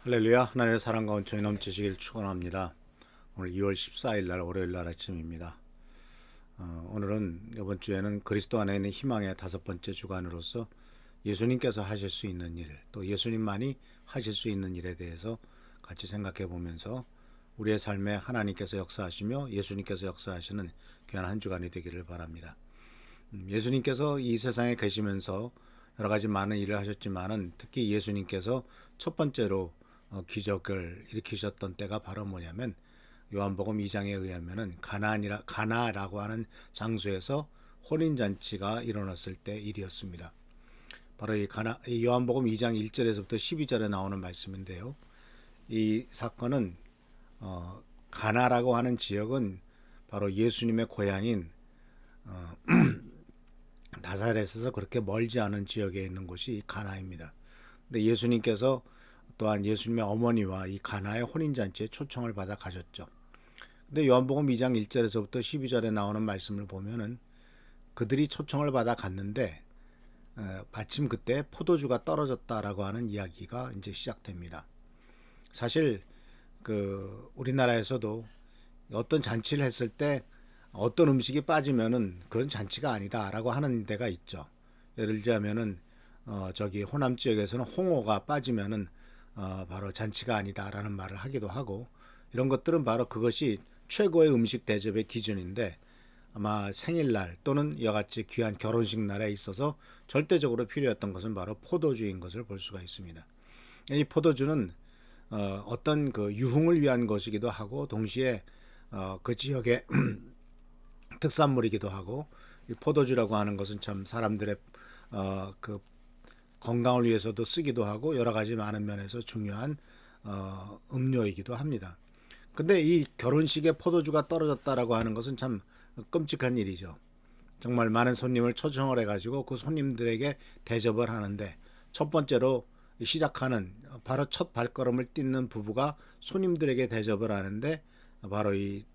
할렐루야. 하나님의 사랑과 은총이 넘치시길 축원합니다. 오늘 2월 14일 날 월요일 날 아침입니다. 오늘은 이번 주에는 그리스도 안에 있는 희망의 5번째 주간으로서 예수님께서 하실 수 있는 일, 또 예수님만이 하실 수 있는 일에 대해서 같이 생각해 보면서 우리의 삶에 하나님께서 역사하시며 예수님께서 역사하시는 귀한 한 주간이 되기를 바랍니다. 예수님께서 이 세상에 계시면서 여러 가지 많은 일을 하셨지만은 특히 예수님께서 첫 번째로 기적을 일으키셨던 때가 바로 뭐냐면 요한복음 2장에 의하면은 가나라고 하는 장소에서 혼인잔치가 일어났을 때 일이었습니다. 바로 이 요한복음 2장 1절에서부터 12절에 나오는 말씀인데요. 이 사건은 가나라고 하는 지역은 바로 예수님의 고향인 나사렛에서 그렇게 멀지 않은 지역에 있는 곳이 가나입니다. 근데 예수님께서 또한 예수님의 어머니와 이 가나의 혼인잔치에 초청을 받아 가셨죠. 근데 요한복음 2장 1절에서부터 12절에 나오는 말씀을 보면은 그들이 초청을 받아 갔는데 마침 그때 포도주가 떨어졌다라고 하는 이야기가 이제 시작됩니다. 사실 우리나라에서도 어떤 잔치를 했을 때 어떤 음식이 빠지면은 그건 잔치가 아니다라고 하는 데가 있죠. 예를 들자면은 호남 지역에서는 홍어가 빠지면은 바로 잔치가 아니다라는 말을 하기도 하고, 이런 것들은 바로 그것이 최고의 음식 대접의 기준인데 아마 생일날 또는 이와같이 귀한 결혼식 날에 있어서 절대적으로 필요했던 것은 바로 포도주인 것을 볼 수가 있습니다. 이 포도주는 어떤 유흥을 위한 것이기도 하고 동시에 그 지역의 특산물이기도 하고, 이 포도주라고 하는 것은 참 사람들의 건강을 위해서도 쓰기도 하고 여러 가지 많은 면에서 중요한 음료이기도 합니다. 근데 이 결혼식에 포도주가 떨어졌다라고 하는 것은 참 끔찍한 일이죠. 정말 많은 손님을 초청을 해가지고 그 손님들에게 대접을 하는데 첫 번째로 시작하는 바로 첫 발걸음을 딛는 부부가 손님들에게 대접을 하는데 바로 이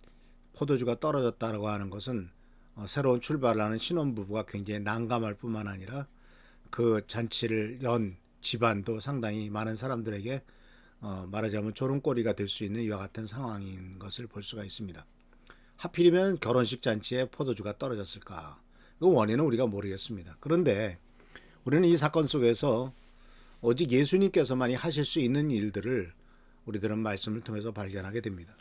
포도주가 떨어졌다라고 하는 것은 새로운 출발을 하는 신혼부부가 굉장히 난감할 뿐만 아니라 그 잔치를 연 집안도 상당히 많은 사람들에게 말하자면 조롱거리가 될 수 있는 이와 같은 상황인 것을 볼 수가 있습니다. 하필이면 결혼식 잔치에 포도주가 떨어졌을까? 그 원인은 우리가 모르겠습니다. 그런데 우리는 이 사건 속에서 오직 예수님께서만이 하실 수 있는 일들을 우리들은 말씀을 통해서 발견하게 됩니다.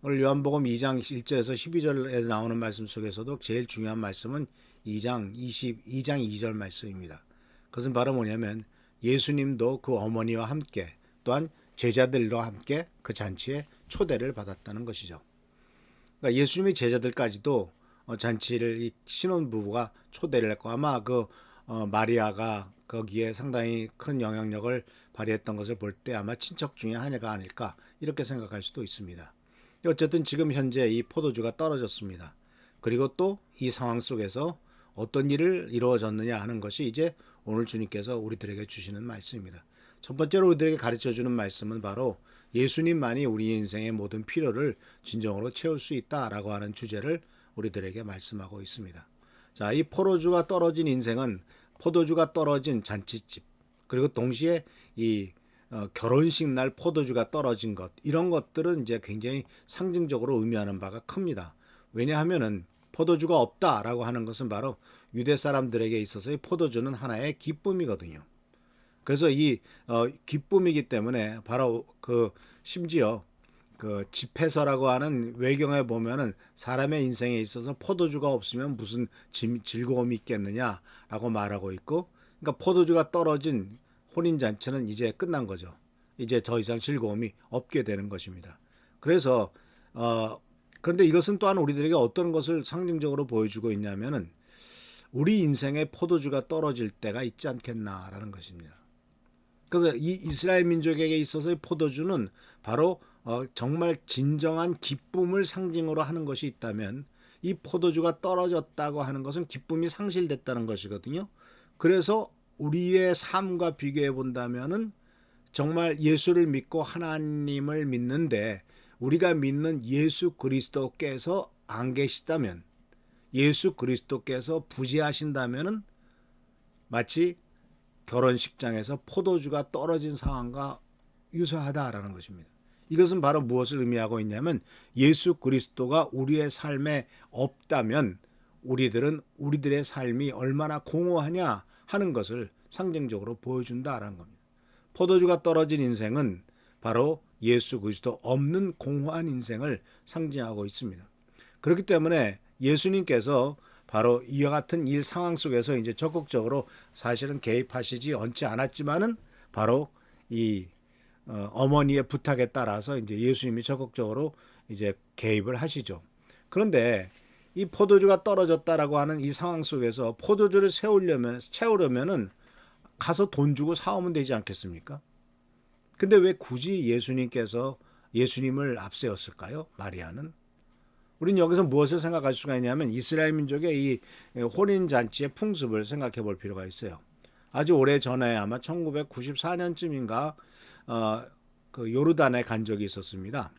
오늘 요한복음 2장 1절에서 12절에 나오는 말씀 속에서도 제일 중요한 말씀은 2장 2절 말씀입니다. 그것은 바로 뭐냐면 예수님도 그 어머니와 함께 또한 제자들과 함께 그 잔치에 초대를 받았다는 것이죠. 그러니까 예수님의 제자들까지도 잔치를 이 신혼부부가 초대를 했고, 아마 마리아가 거기에 상당히 큰 영향력을 발휘했던 것을 볼 때 아마 친척 중에 한 해가 아닐까 이렇게 생각할 수도 있습니다. 어쨌든 지금 현재 이 포도주가 떨어졌습니다. 그리고 또 이 상황 속에서 어떤 일을 이루어졌느냐 하는 것이 이제 오늘 주님께서 우리들에게 주시는 말씀입니다. 첫 번째로 우리들에게 가르쳐주는 말씀은 바로 예수님만이 우리 인생의 모든 필요를 진정으로 채울 수 있다라고 하는 주제를 우리들에게 말씀하고 있습니다. 자, 이 포도주가 떨어진 인생은 포도주가 떨어진 잔치집, 그리고 동시에 이 결혼식 날 포도주가 떨어진 것, 이런 것들은 이제 굉장히 상징적으로 의미하는 바가 큽니다. 왜냐하면은 포도주가 없다라고 하는 것은 바로 유대 사람들에게 있어서의 포도주는 하나의 기쁨이거든요. 그래서 이 기쁨이기 때문에 바로 심지어 집회서라고 하는 외경에 보면은 사람의 인생에 있어서 포도주가 없으면 무슨 즐거움이 있겠느냐라고 말하고 있고, 그러니까 포도주가 떨어진 혼인잔치는 이제 끝난 거죠. 이제 더 이상 즐거움이 없게 되는 것입니다. 그래서 그런데 이것은 또한 우리들에게 어떤 것을 상징적으로 보여주고 있냐면은 우리 인생의 포도주가 떨어질 때가 있지 않겠나라는 것입니다. 그래서 이 이스라엘 민족에게 있어서의 포도주는 바로 정말 진정한 기쁨을 상징으로 하는 것이 있다면 이 포도주가 떨어졌다고 하는 것은 기쁨이 상실됐다는 것이거든요. 그래서 우리의 삶과 비교해 본다면은 정말 예수를 믿고 하나님을 믿는데 우리가 믿는 예수 그리스도께서 안 계시다면, 예수 그리스도께서 부재하신다면은 마치 결혼식장에서 포도주가 떨어진 상황과 유사하다라는 것입니다. 이것은 바로 무엇을 의미하고 있냐면 예수 그리스도가 우리의 삶에 없다면 우리들은 우리들의 삶이 얼마나 공허하냐 하는 것을 상징적으로 보여준다라는 겁니다. 포도주가 떨어진 인생은 바로 예수 그리스도 없는 공허한 인생을 상징하고 있습니다. 그렇기 때문에 예수님께서 바로 이와 같은 일 상황 속에서 이제 적극적으로 사실은 개입하시지 않지 않았지만은 바로 이 어머니의 부탁에 따라서 이제 예수님이 적극적으로 이제 개입을 하시죠. 그런데 이 포도주가 떨어졌다라고 하는 이 상황 속에서 포도주를 채우려면은 가서 돈 주고 사오면 되지 않겠습니까? 근데 왜 굳이 예수님을 앞세웠을까요? 마리아는? 우리는 여기서 무엇을 생각할 수가 있냐면 이스라엘 민족의 이 혼인 잔치의 풍습을 생각해 볼 필요가 있어요. 아주 오래 전에 아마 1994년쯤인가 그 요르단에 간 적이 있었습니다.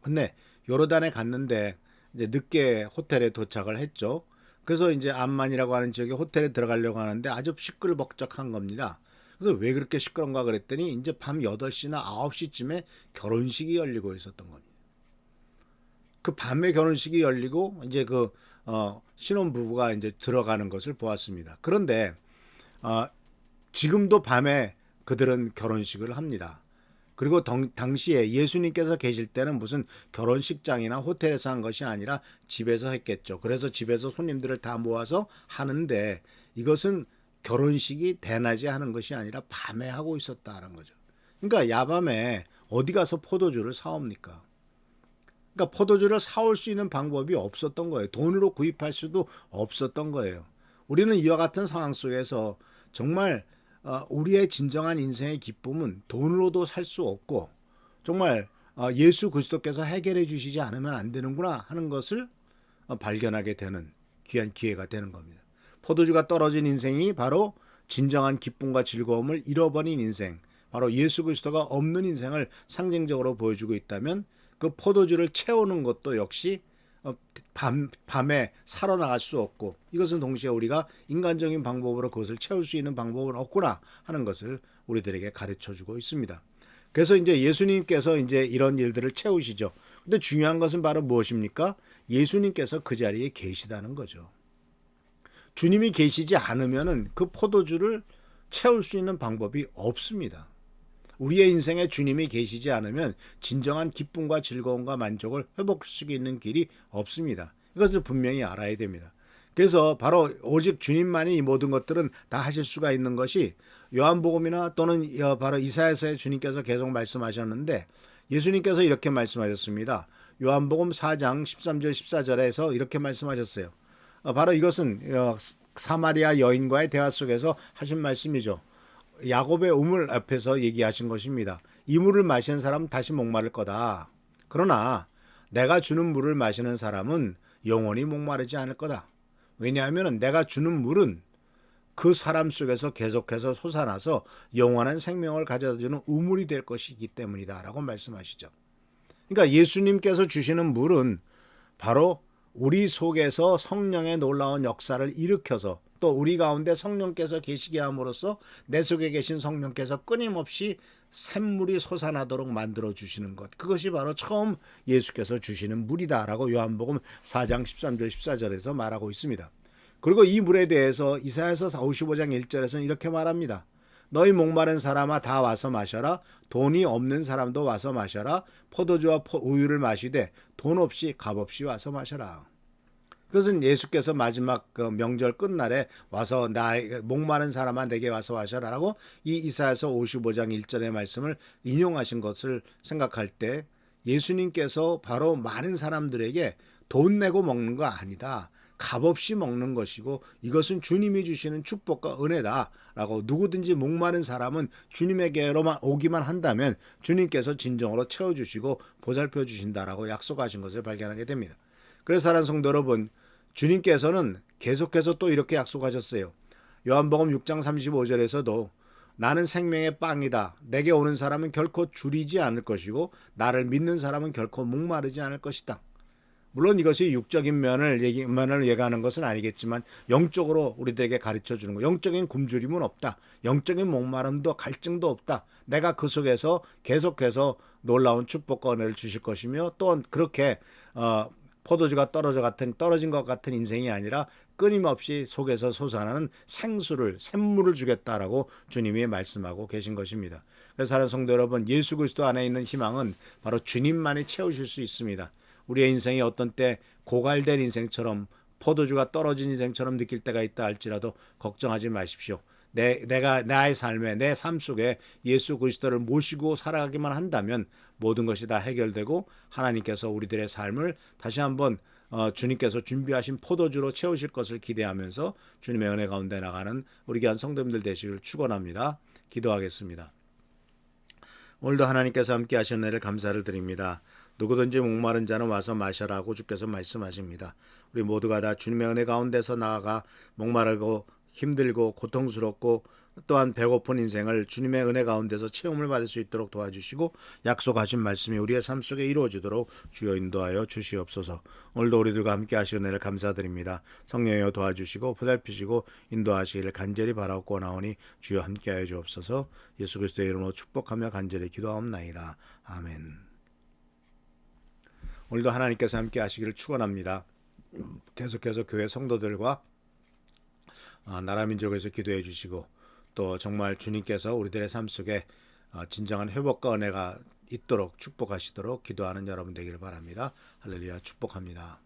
근데 요르단에 갔는데 이제 늦게 호텔에 도착을 했죠. 그래서 이제 암만이라고 하는 지역에 호텔에 들어가려고 하는데 아주 시끌벅적한 겁니다. 그래서 왜 그렇게 시끄러운가 그랬더니 이제 밤 8시나 9시쯤에 결혼식이 열리고 있었던 겁니다. 그 밤에 결혼식이 열리고 이제 그 신혼부부가 이제 들어가는 것을 보았습니다. 그런데 지금도 밤에 그들은 결혼식을 합니다. 그리고 당시에 예수님께서 계실 때는 무슨 결혼식장이나 호텔에서 한 것이 아니라 집에서 했겠죠. 그래서 집에서 손님들을 다 모아서 하는데 이것은 결혼식이 대낮에 하는 것이 아니라 밤에 하고 있었다는 거죠. 그러니까 야밤에 어디 가서 포도주를 사옵니까? 그러니까 포도주를 사올 수 있는 방법이 없었던 거예요. 돈으로 구입할 수도 없었던 거예요. 우리는 이와 같은 상황 속에서 정말 우리의 진정한 인생의 기쁨은 돈으로도 살 수 없고 정말 예수 그리스도께서 해결해 주시지 않으면 안 되는구나 하는 것을 발견하게 되는 귀한 기회가 되는 겁니다. 포도주가 떨어진 인생이 바로 진정한 기쁨과 즐거움을 잃어버린 인생, 바로 예수 그리스도가 없는 인생을 상징적으로 보여주고 있다면 그 포도주를 채우는 것도 역시 밤에 살아나갈 수 없고 이것은 동시에 우리가 인간적인 방법으로 그것을 채울 수 있는 방법은 없구나 하는 것을 우리들에게 가르쳐주고 있습니다. 그래서 이제 예수님께서 이제 이런 일들을 채우시죠. 근데 중요한 것은 바로 무엇입니까? 예수님께서 그 자리에 계시다는 거죠. 주님이 계시지 않으면은 그 포도주를 채울 수 있는 방법이 없습니다. 우리의 인생에 주님이 계시지 않으면 진정한 기쁨과 즐거움과 만족을 회복시키고 있는 길이 없습니다. 이것을 분명히 알아야 됩니다. 그래서 바로 오직 주님만이 이 모든 것들은 다 하실 수가 있는 것이 요한복음이나 또는 바로 이사야서에 주님께서 계속 말씀하셨는데 예수님께서 이렇게 말씀하셨습니다. 요한복음 4장 13절 14절에서 이렇게 말씀하셨어요. 바로 이것은 사마리아 여인과의 대화 속에서 하신 말씀이죠. 야곱의 우물 앞에서 얘기하신 것입니다. 이 물을 마시는 사람은 다시 목마를 거다. 그러나 내가 주는 물을 마시는 사람은 영원히 목마르지 않을 거다. 왜냐하면 내가 주는 물은 그 사람 속에서 계속해서 솟아나서 영원한 생명을 가져다주는 우물이 될 것이기 때문이다 라고 말씀하시죠. 그러니까 예수님께서 주시는 물은 바로 우리 속에서 성령의 놀라운 역사를 일으켜서 또 우리 가운데 성령께서 계시게 함으로써 내 속에 계신 성령께서 끊임없이 샘물이 솟아나도록 만들어 주시는 것, 그것이 바로 처음 예수께서 주시는 물이다라고 요한복음 4장 13절 14절에서 말하고 있습니다. 그리고 이 물에 대해서 이사야서 55장 1절에서는 이렇게 말합니다. 너희 목마른 사람아 다 와서 마셔라. 돈이 없는 사람도 와서 마셔라. 포도주와 우유를 마시되 돈 없이 값 없이 와서 마셔라. 그것은 예수께서 마지막 그 명절 끝날에 와서 목마른 사람아 내게 와서 마셔라라고 이 이사야서 55장 1절의 말씀을 인용하신 것을 생각할 때 예수님께서 바로 많은 사람들에게 돈 내고 먹는 거 아니다. 값없이 먹는 것이고 이것은 주님이 주시는 축복과 은혜다라고, 누구든지 목마른 사람은 주님에게로만 오기만 한다면 주님께서 진정으로 채워주시고 보살펴 주신다라고 약속하신 것을 발견하게 됩니다. 그래서 사랑하는 성도 여러분, 주님께서는 계속해서 또 이렇게 약속하셨어요. 요한복음 6장 35절에서도 나는 생명의 빵이다. 내게 오는 사람은 결코 줄이지 않을 것이고 나를 믿는 사람은 결코 목마르지 않을 것이다. 물론 이것이 육적인 면을 얘기하는 것은 아니겠지만 영적으로 우리들에게 가르쳐 주는 거. 영적인 굶주림은 없다. 영적인 목마름도 갈증도 없다. 내가 그 속에서 계속해서 놀라운 축복과 은혜를 주실 것이며, 또한 그렇게 포도주가 떨어진 것 같은 인생이 아니라 끊임없이 속에서 솟아나는 샘물을 주겠다라고 주님이 말씀하고 계신 것입니다. 그래서 사랑하는 성도 여러분, 예수 그리스도 안에 있는 희망은 바로 주님만이 채우실 수 있습니다. 우리의 인생이 어떤 때 고갈된 인생처럼, 포도주가 떨어진 인생처럼 느낄 때가 있다 할지라도 걱정하지 마십시오. 나의 삶에, 내 삶 속에 예수 그리스도를 모시고 살아가기만 한다면 모든 것이 다 해결되고 하나님께서 우리들의 삶을 다시 한번 주님께서 준비하신 포도주로 채우실 것을 기대하면서 주님의 은혜 가운데 나가는 우리 귀한 성도님들 되시길 축원합니다. 기도하겠습니다. 오늘도 하나님께서 함께 하신 은혜를 감사를 드립니다. 누구든지 목마른 자는 와서 마셔라고 주께서 말씀하십니다. 우리 모두가 다 주님의 은혜 가운데서 나아가 목마르고 힘들고 고통스럽고 또한 배고픈 인생을 주님의 은혜 가운데서 체험을 받을 수 있도록 도와주시고, 약속하신 말씀이 우리의 삶 속에 이루어지도록 주여 인도하여 주시옵소서. 오늘도 우리들과 함께 하시는 은혜를 감사드립니다. 성령이여 도와주시고 보살피시고 인도하시기를 간절히 바라옵고 나오니 주여 함께하여 주옵소서. 예수 그리스도의 이름으로 축복하며 간절히 기도하옵나이다. 아멘. 오늘도 하나님께서 함께 하시기를 축원합니다. 계속해서 교회 성도들과 나라 민족에서 기도해 주시고, 또 정말 주님께서 우리들의 삶 속에 진정한 회복과 은혜가 있도록 축복하시도록 기도하는 여러분 되기를 바랍니다. 할렐루야, 축복합니다.